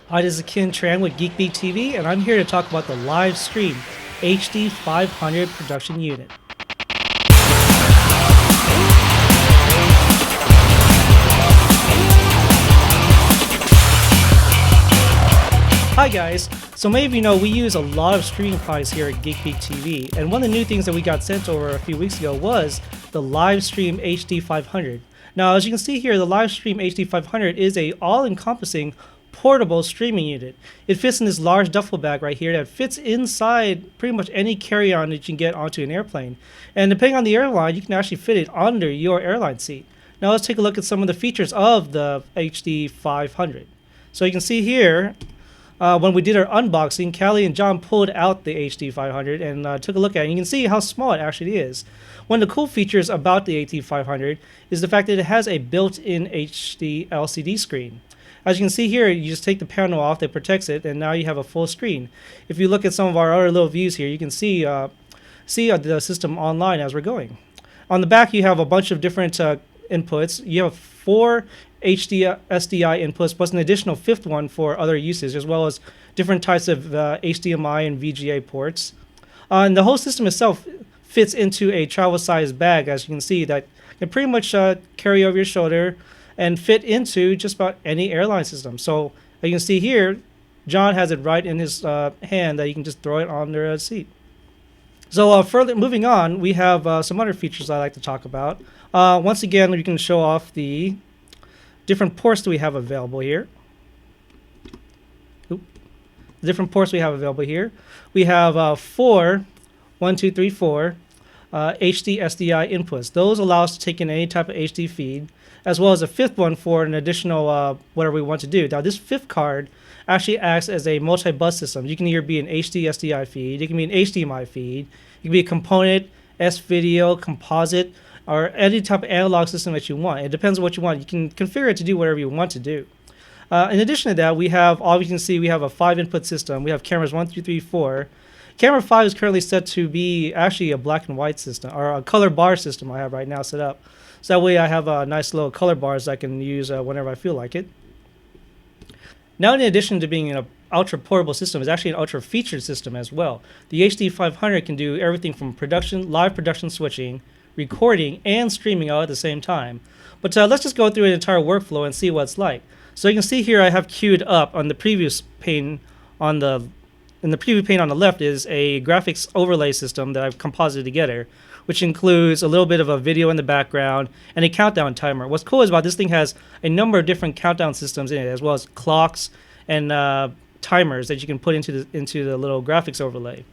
Hi, this is Ken Tran with Geek Beat TV, and I'm here to talk about the Livestream HD500 production unit. Hi guys, so many of you know we use a lot of streaming products here at Geek Beat TV, and one of the new things that we got sent over a few weeks ago was the Livestream HD500. Now, as you can see here, the Livestream HD500 is a all-encompassing portable streaming unit. It fits in this large duffel bag right here that fits inside pretty much any carry-on that you can get onto an airplane. And depending on the airline, you can actually fit it under your airline seat. Now let's take a look at some of the features of the HD500. So you can see here, when we did our unboxing, Callie and John pulled out the HD500 and took a look at it. And you can see how small it actually is. One of the cool features about the HD500 is the fact that it has a built-in HD LCD screen. As you can see here, you just take the panel off that protects it, and now you have a full screen. If you look at some of our other little views here, you can see the system online as we're going. On the back, you have a bunch of different inputs. You have 4 HD SDI inputs plus an additional 5th one for other uses, as well as different types of HDMI and VGA ports. And the whole system itself fits into a travel-sized bag, as you can see, that can pretty much carry over your shoulder and fit into just about any airline system. So as you can see here, John has it right in his hand that you can just throw it on their seat. So further moving on, we have some other features I like to talk about. Once again, we can show off the different ports that we have available here. The different ports we have available here. We have 4 HD SDI inputs. Those allow us to take in any type of HD feed, as well as a 5th one for an additional whatever we want to do. Now this 5th card actually acts as a multi-bus system. You can either be an HD SDI feed, you can be an HDMI feed, you can be a component, S-video, composite, or any type of analog system that you want. It depends on what you want. You can configure it to do whatever you want to do. In addition to that, we have, all you can see, we have a 5-input system. We have cameras 1, 2, 3, 4. Camera 5 is currently set to be actually a black and white system, or a color bar system I have right now set up. So that way I have a nice little color bars I can use whenever I feel like it. Now, in addition to being an ultra portable system, it's actually an ultra featured system as well. The HD500 can do everything from live production switching, recording, and streaming all at the same time. But let's just go through an entire workflow and see what it's like. So you can see here I have queued up on the previous pane in the preview pane on the left is a graphics overlay system that I've composited together, which includes a little bit of a video in the background and a countdown timer. What's cool is about this thing has a number of different countdown systems in it, as well as clocks and timers that you can put into the little graphics overlay.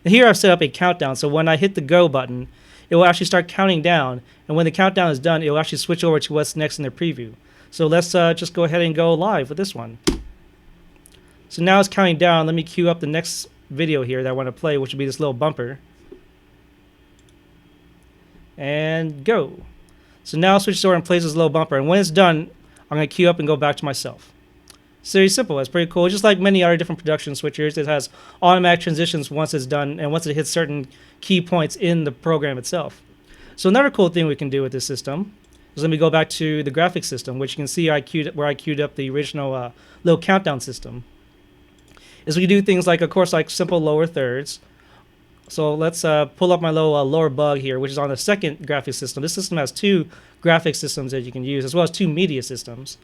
And here I've set up a countdown, so when I hit the go button, it will actually start counting down, and when the countdown is done, it will actually switch over to what's next in the preview. So let's just go ahead and go live with this one. So now it's counting down. Let me queue up the next video here that I want to play, which will be this little bumper. And go. So now it switches over and plays this little bumper. And when it's done, I'm going to queue up and go back to myself. It's very simple. It's pretty cool. Just like many other different production switchers, it has automatic transitions once it's done and once it hits certain key points in the program itself. So another cool thing we can do with this system is, let me go back to the graphics system, which you can see where I queued up the original little countdown system. Is we do things like, of course, like simple lower thirds. So let's pull up my little lower bug here, which is on the second graphics system. This system has 2 graphics systems that you can use, as well as 2 media systems.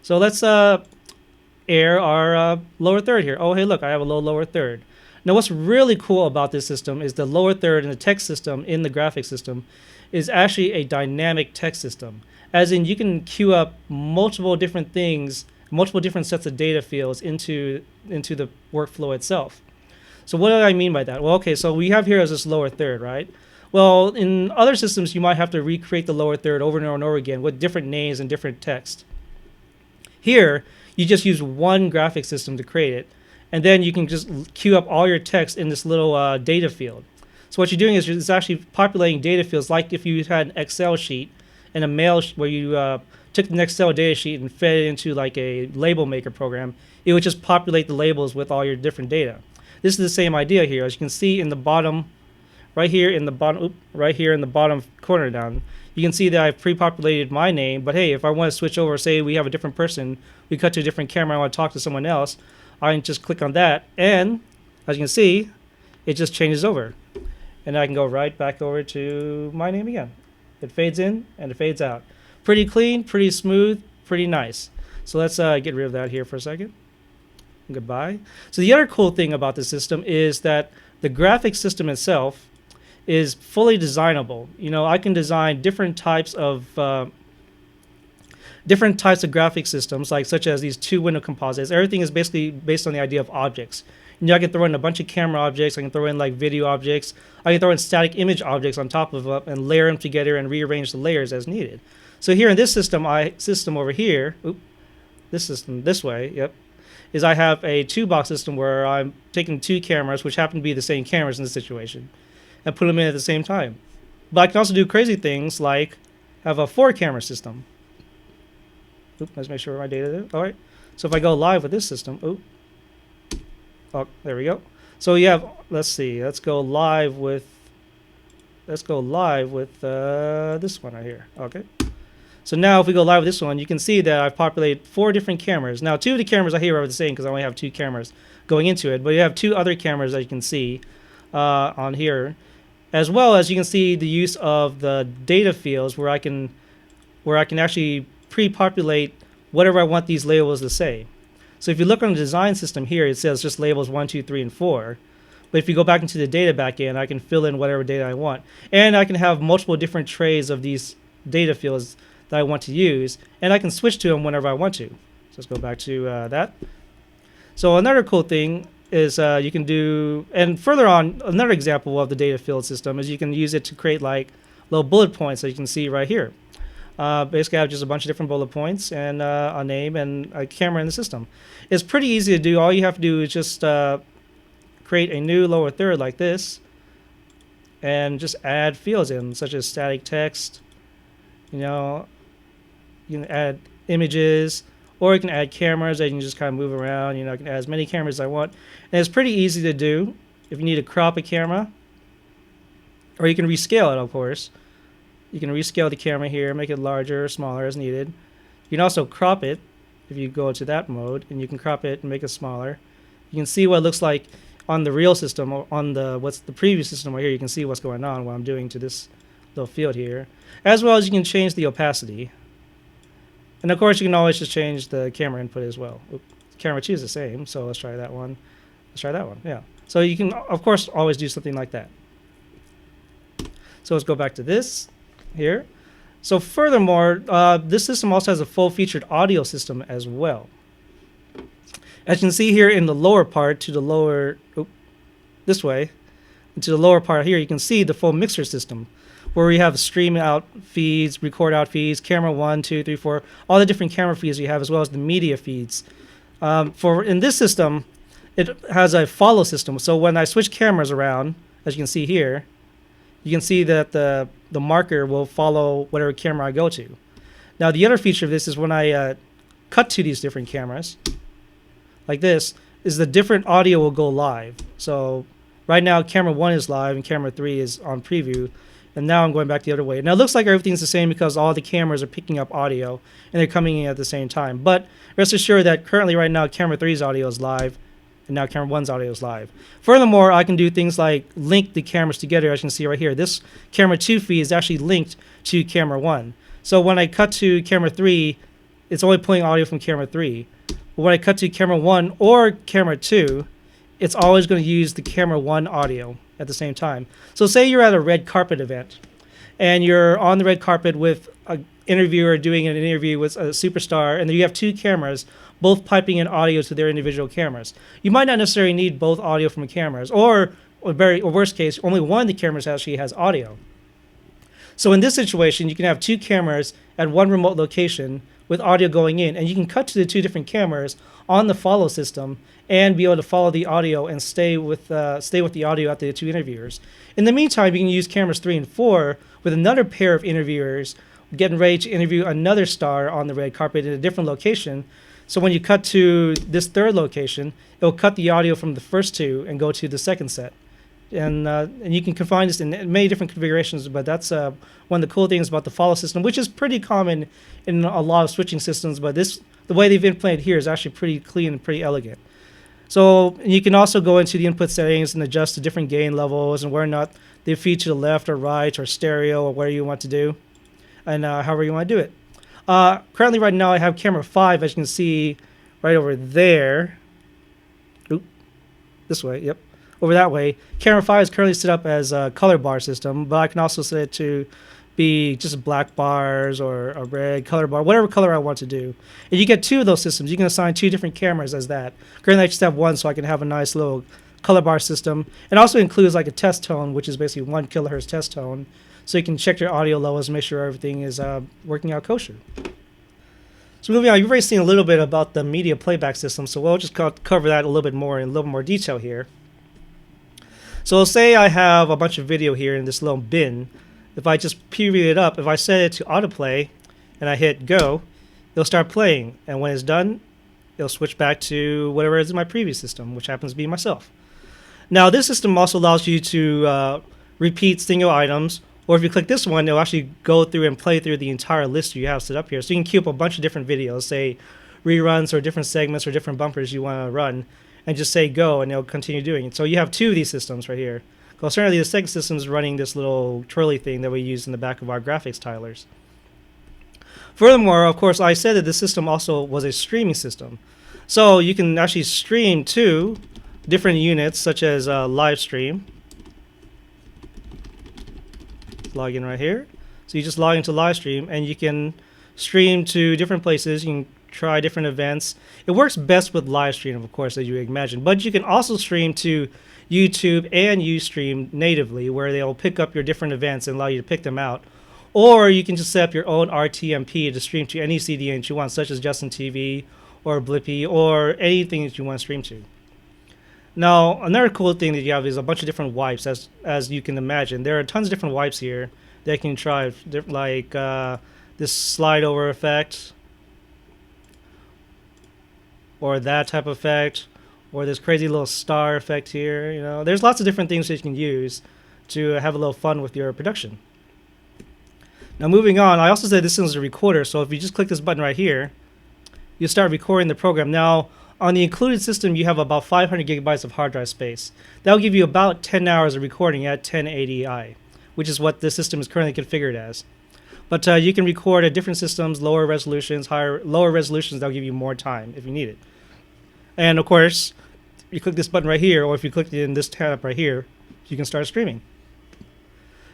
So let's air our lower third here. Oh, hey, look, I have a little lower third. Now, what's really cool about this system is the lower third and the text system in the graphics system is actually a dynamic text system. As in, you can queue up multiple different things, multiple different sets of data fields into the workflow itself. So what do I mean by that? Well, okay, so we have here as this lower third, right? Well, in other systems, you might have to recreate the lower third over and over and over again with different names and different text. Here, you just use one graphic system to create it, and then you can just queue up all your text in this little data field. So what you're doing is it's actually populating data fields, like if you had an Excel sheet and a mail where you took an Excel data sheet and fed it into like a label maker program, it would just populate the labels with all your different data. This is the same idea here. As you can see in the bottom, right here in the bottom corner down, you can see that I've pre-populated my name. But hey, if I want to switch over, say we have a different person, we cut to a different camera, I want to talk to someone else, I can just click on that, and as you can see, it just changes over. And I can go right back over to my name again. It fades in and it fades out. Pretty clean, pretty smooth, pretty nice. So let's get rid of that here for a second. Goodbye. So the other cool thing about this system is that the graphics system itself is fully designable. You know, I can design different types of graphic systems, like such as these 2-window composites. Everything is basically based on the idea of objects. You know, I can throw in a bunch of camera objects. I can throw in like video objects. I can throw in static image objects on top of it and layer them together and rearrange the layers as needed. So here in this system, over here, this system this way, yep, is I have a 2-box system where I'm taking 2 cameras, which happen to be the same cameras in this situation, and put them in at the same time. But I can also do crazy things like have a 4-camera system. Let's make sure my data there. All right. So if I go live with this system, oh, there we go. So you have, let's see, let's go live with this one right here. Okay. So now if we go live with this one, you can see that I've populated 4 different cameras. Now 2 of the cameras I here are the same because I only have 2 cameras going into it, but you have 2 other cameras that you can see on here, as well as you can see the use of the data fields where I can actually pre-populate whatever I want these labels to say. So if you look on the design system here, it says just labels 1, 2, 3, and 4. But if you go back into the data backend, I can fill in whatever data I want. And I can have multiple different trays of these data fields that I want to use, and I can switch to them whenever I want to. So let's go back to that. So another cool thing is you can do, and further on, another example of the data field system is you can use it to create like little bullet points that you can see right here. Basically, I have just a bunch of different bullet points and a name and a camera in the system. It's pretty easy to do. All you have to do is just create a new lower third like this and just add fields in, such as static text. You know, you can add images, or you can add cameras that you can just kind of move around. You know, I can add as many cameras as I want. And it's pretty easy to do. If you need to crop a camera, or you can rescale it, of course. You can rescale the camera here, make it larger or smaller as needed. You can also crop it if you go to that mode, and you can crop it and make it smaller. You can see what it looks like on the real system, or on the previous system right here. You can see what's going on, what I'm doing to this little field here. As well as you can change the opacity. And of course you can always just change the camera input as well. Camera 2 is the same, so let's try that one. Let's try that one, yeah. So you can, of course, always do something like that. So let's go back to this here. So furthermore, this system also has a full-featured audio system as well. As you can see here in the lower part, to the lower, this way, to the lower part here, you can see the full mixer system, where we have stream out feeds, record out feeds, camera 1, 2, 3, 4, all the different camera feeds you have, as well as the media feeds. In this system, it has a follow system. So when I switch cameras around, as you can see here, you can see that the marker will follow whatever camera I go to. Now the other feature of this is when I cut to these different cameras, like this, is the different audio will go live. So right now camera 1 is live and camera 3 is on preview. And now I'm going back the other way. Now it looks like everything's the same because all the cameras are picking up audio and they're coming in at the same time. But rest assured that currently right now camera 3's audio is live and now camera 1's audio is live. Furthermore, I can do things like link the cameras together, as you can see right here. This camera 2 feed is actually linked to camera 1. So when I cut to camera 3, it's only pulling audio from camera 3. But when I cut to camera 1 or camera 2, it's always going to use the camera 1 audio at the same time. So say you're at a red carpet event and you're on the red carpet with an interviewer doing an interview with a superstar, and you have 2 cameras both piping in audio to their individual cameras. You might not necessarily need both audio from cameras, or worst case, only one of the cameras actually has audio. So in this situation, you can have 2 cameras at one remote location with audio going in, and you can cut to the 2 different cameras on the follow system and be able to follow the audio and stay with the audio at the 2 interviewers. In the meantime, you can use cameras 3 and 4 with another pair of interviewers getting ready to interview another star on the red carpet in a different location. So when you cut to this 3rd location, it will cut the audio from the first 2 and go to the second set. And you can confine this in many different configurations, but that's one of the cool things about the follow system, which is pretty common in a lot of switching systems, but the way they've implemented here is actually pretty clean and pretty elegant. So you can also go into the input settings and adjust the different gain levels and whether or not they feed to the left or right or stereo or whatever you want to do, and however you want to do it. Currently right now I have camera 5, as you can see right over there. Oop, this way, yep. Over that way. Camera 5 is currently set up as a color bar system, but I can also set it to be just black bars or a red color bar, whatever color I want to do. And you get 2 of those systems. You can assign 2 different cameras as that. Currently I just have 1, so I can have a nice little color bar system. It also includes like a test tone, which is basically 1 kilohertz test tone, so you can check your audio levels and make sure everything is working out kosher. So moving on, you've already seen a little bit about the media playback system, so we'll just cover that a little bit more in a little more detail here. So say I have a bunch of video here in this little bin. If I just preview it up, if I set it to autoplay and I hit go, it'll start playing. And when it's done, it'll switch back to whatever is in my previous system, which happens to be myself. Now this system also allows you to repeat Stingo items, or if you click this one, it'll actually go through and play through the entire list you have set up here. So you can queue up a bunch of different videos, say reruns or different segments or different bumpers you want to run, and just say go, and it'll continue doing it. So you have 2 of these systems right here. Well, certainly the second system is running this little twirly thing that we use in the back of our graphics tilers. Furthermore, of course, I said that this system also was a streaming system. So you can actually stream to different units, such as Livestream. Log in right here. So you just log into Livestream, and you can stream to different places. You can try different events. It works best with Livestream, of course, as you imagine. But you can also stream to YouTube and Ustream natively, where they'll pick up your different events and allow you to pick them out. Or you can just set up your own RTMP to stream to any CDN that you want, such as Justin TV or Blippi or anything that you want to stream to. Now, another cool thing that you have is a bunch of different wipes, as you can imagine. There are tons of different wipes here that you can try, like this slide over effect, or that type of effect, or this crazy little star effect here. You know, there's lots of different things that you can use to have a little fun with your production. Now moving on, I also said this is a recorder, so if you just click this button right here, you'll start recording the program. Now, on the included system, you have about 500 gigabytes of hard drive space. That'll give you about 10 hours of recording at 1080i, which is what the system is currently configured as. But you can record at different systems, lower resolutions, lower resolutions. That'll give you more time if you need it. And of course, you click this button right here, or if you click in this tab right here, you can start streaming.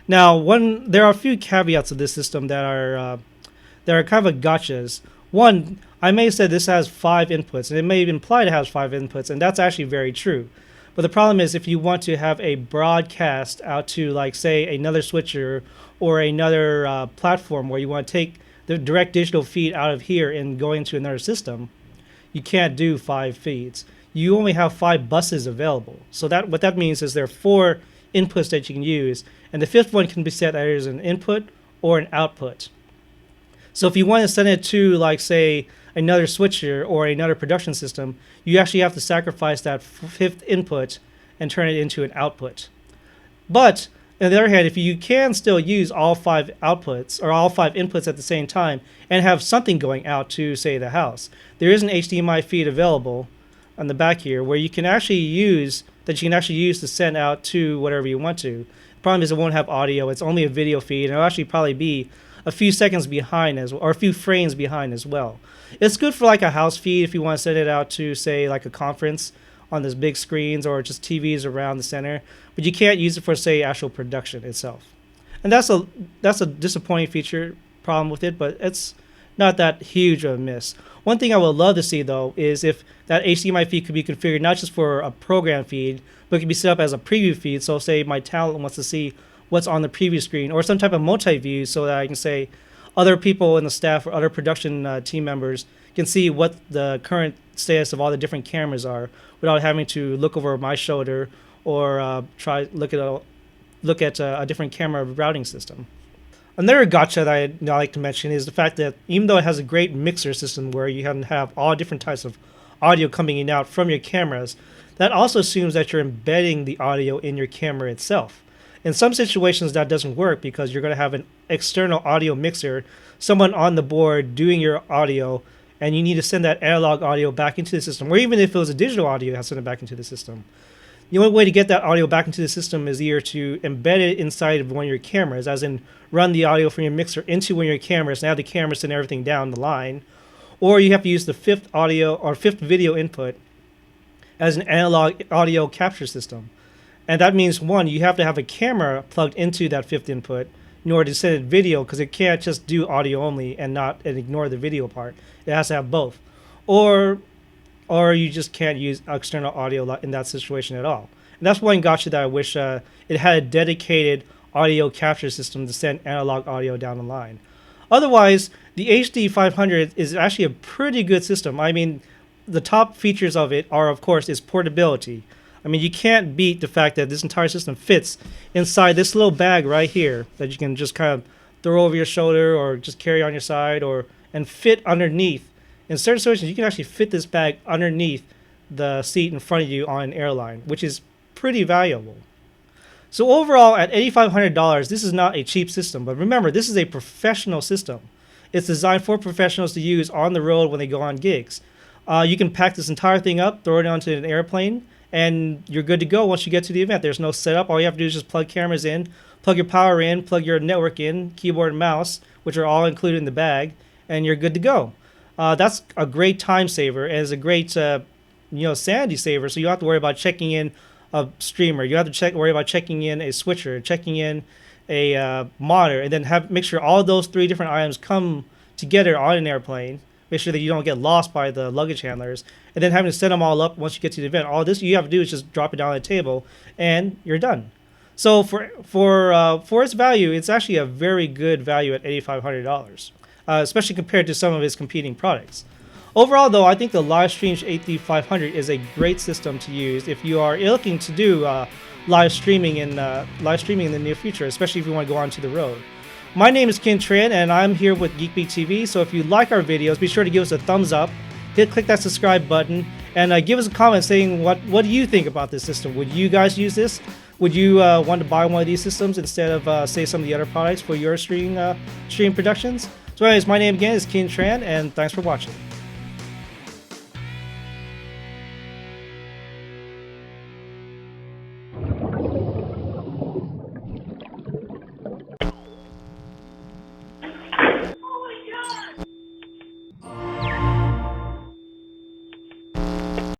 Now, there are a few caveats of this system that are kind of gotchas. One, I may have said this has 5 inputs, and it may imply it has 5 inputs, and that's actually very true. But the problem is, if you want to have a broadcast out to, like, say, another switcher or another platform where you want to take the direct digital feed out of here and go into another system, you can't do 5 feeds. You only have 5 buses available. So what that means is there are 4 inputs that you can use, and the 5th one can be set either as an input or an output. So if you want to send it to, like, say, another switcher or another production system, you actually have to sacrifice that 5th input and turn it into an output. But on the other hand, if you can still use all 5 outputs or all 5 inputs at the same time and have something going out to, say, the house, there is an HDMI feed available on the back here where you can actually use to send out to whatever you want to. The problem is it won't have audio. It's only a video feed, and it'll actually probably be a few seconds behind or a few frames behind as well. It's good for like a house feed if you want to send it out to, say, like a conference on those big screens or just TVs around the center, but you can't use it for, say, actual production itself. And that's a disappointing problem with it, but it's not that huge of a miss. One thing I would love to see, though, is if that HDMI feed could be configured not just for a program feed, but it could be set up as a preview feed. So say my talent wants to see what's on the preview screen, or some type of multi-view so that I can say other people in the staff or other production team members can see what the current status of all the different cameras are without having to look over my shoulder or look at a different camera routing system. Another gotcha that I like to mention is the fact that even though it has a great mixer system where you can have all different types of audio coming in and out from your cameras, that also assumes that you're embedding the audio in your camera itself. In some situations that doesn't work because you're going to have an external audio mixer, someone on the board doing your audio, and you need to send that analog audio back into the system, or even if it was a digital audio, you have to send it back into the system. The only way to get that audio back into the system is either to embed it inside of one of your cameras, as in run the audio from your mixer into one of your cameras, and have the camera send everything down the line, or you have to use the fifth audio or fifth video input as an analog audio capture system. And that means, one, you have to have a camera plugged into that fifth input in order to send it video, because it can't just do audio only and ignore the video part. It has to have both. Or you just can't use external audio in that situation at all. And that's one gotcha that I wish it had a dedicated audio capture system to send analog audio down the line. Otherwise, the HD500 is actually a pretty good system. I mean, the top features of it are, of course, is portability. I mean, you can't beat the fact that this entire system fits inside this little bag right here that you can just kind of throw over your shoulder or just carry on your side, and fit underneath. In certain situations, you can actually fit this bag underneath the seat in front of you on an airline, which is pretty valuable. So overall, at $8,500, this is not a cheap system. But remember, this is a professional system. It's designed for professionals to use on the road when they go on gigs. You can pack this entire thing up, throw it onto an airplane, and you're good to go once you get to the event. There's no setup. All you have to do is just plug cameras in, plug your power in, plug your network in, keyboard and mouse, which are all included in the bag, and you're good to go. That's a great time saver, and it's a great sanity saver, so you don't have to worry about checking in a streamer. You have to worry about checking in a switcher, checking in a monitor, and then make sure all those three different items come together on an airplane. Make sure that you don't get lost by the luggage handlers, and then having to set them all up once you get to the event. All this you have to do is just drop it down on the table, and you're done. So for its value, it's actually a very good value at $8,500, especially compared to some of its competing products. Overall, though, I think the Livestream HD500 is a great system to use if you are looking to do live streaming in the near future, especially if you want to go onto the road. My name is Kin Tran, and I'm here with Geek Beat TV. So if you like our videos, be sure to give us a thumbs up, click that subscribe button, and give us a comment saying what do you think about this system. Would you guys use this? Would you want to buy one of these systems instead of say some of the other products for your stream productions? So anyways, my name again is Kin Tran, and thanks for watching.